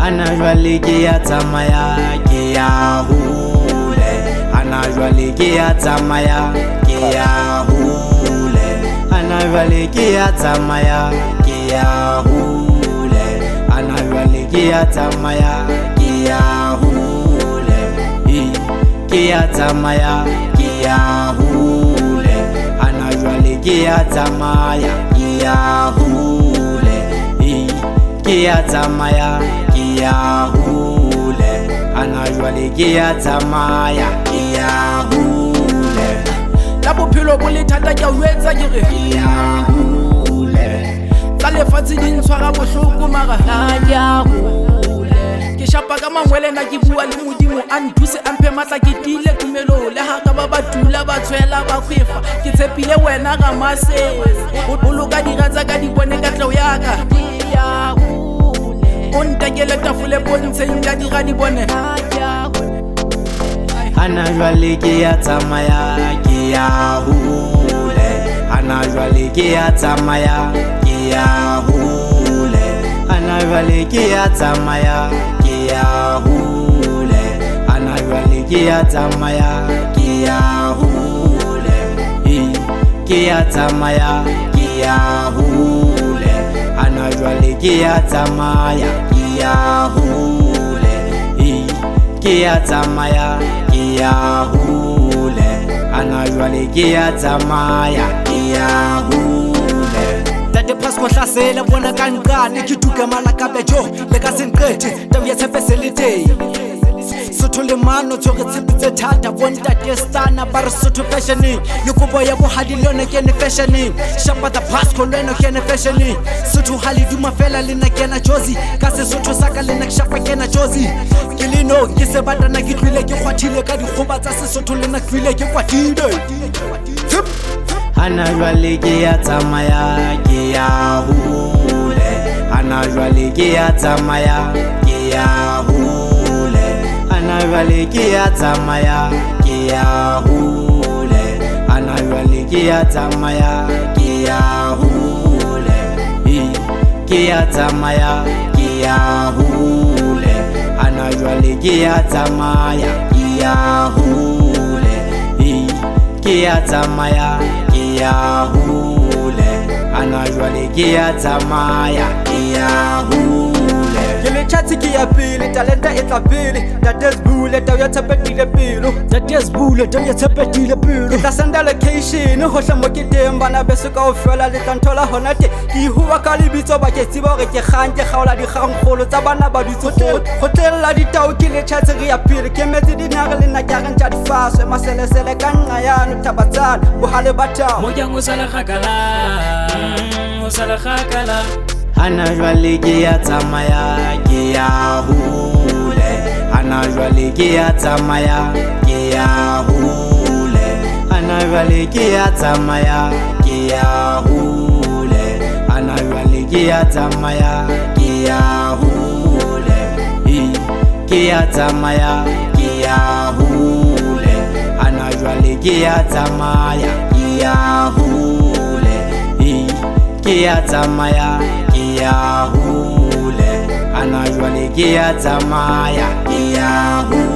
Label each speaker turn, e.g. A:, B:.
A: Hana jwale ke ya tsamaya ke ya hole, hana jwale ke ya tsamaya ke ya hole, hana jwale ke ya tsamaya ke ya hole, hana jwale ke ya tsamaya ke ya hole, ke ya tsamaya ke ya hole, hana jwale ke ya tsamaya ke ya hole, ke ya tsamaya ke ya hole, hana jwale ke ya tsamaya ke ya hole.
B: La bophelo bo le thata ke a o etsa ke re
A: Ke ya hole,
B: tsa lefatshe di ntshwara bohloko mara na ke a hole. Ke shapa ka mangwele na ke bua le modimo a nthuse a mphe matla ke tile tumelo le ha ka ba batula ba tshwela ba khwefa ke tshepile wena ga mase o boloka diratsa ka di bone ka tlao ya ka ke ya hole o ntakele tafole bontsheng ka dira di bone
A: hana jwale ke ya tsamaya ke ya hole, hana jwale ke ya tsamaya ke ya hole, hana jwale ke ya tsamaya ke ya hole, hana jwale ke ya tsamaya ke ya hole, ke ya tsamaya ke ya hole, hana jwale ke ya tsamaya ke ya hole, ke ya tsamaya ke ya hole, hana jwale ke ya tsamaya ke ya hole.
B: Tate Pasco hlasela bona ka nkane ke tuka malaka bejo le ka senqete tau ya tshepeselete Sotho le mano tshore tshepitse thata bontate stana ba re Sotho fashioning yo kobo ya bohadi le yona ke ne fashioning shapa the Pasco le yona ke ne fashioning Sotho hali duma fela le na kena jozi ka se Sotho saka le na shapa kena jozi ke le no ke se batana ke tlile ke khwathile ka dikgoba tsa se Sotho le na tlile ke kwatile
A: hana jwale ke ya tsamaya ke ya hole, hana jwale ke ya tsamaya ke ya hole, hana jwale ke ya tsamaya ke ya hole, hana jwale ke ya tsamaya ke ya hole, ke ya tsamaya ke ya hole, hana jwale ke ya tsamaya ke ya hole, ke ya tsamaya ke ya hole, hana jwale ke ya tsamaya ke ya hole.
B: ke le chatsi ke ya pele talenta e tla pele Dad's bule tau ya tshepetile pelo Dad's bule tau ya tshepetile pelo ke tla senda location ho hla mo ke teng bana beso ka ofela le tanthola hona te ke huwa ka lebitso ba ke tsiba hore ke kgang ke kgaola dikgangkgolo tsa bana ba ditso go tlella ditau ke le chatsi ke ya pele ke metsi dinare le na ke re ntja difaswe maselesele ka nqa yano tabatsana bohale batao
C: mo kyang o sala khakala o sala khakala
A: hana jwale ke ya tsamaya ke ya hole, hana jwale ke ya tsamaya ke ya hole, hana jwale ke ya tsamaya ke ya hole, hana jwale ke ya tsamaya ke ya hole, ke ya tsamaya ke ya hole, hana jwale ke ya tsamaya ke ya hole, ke ya tsamaya ke ya hole, hana jwale ke ya tsamaya ke ya hole.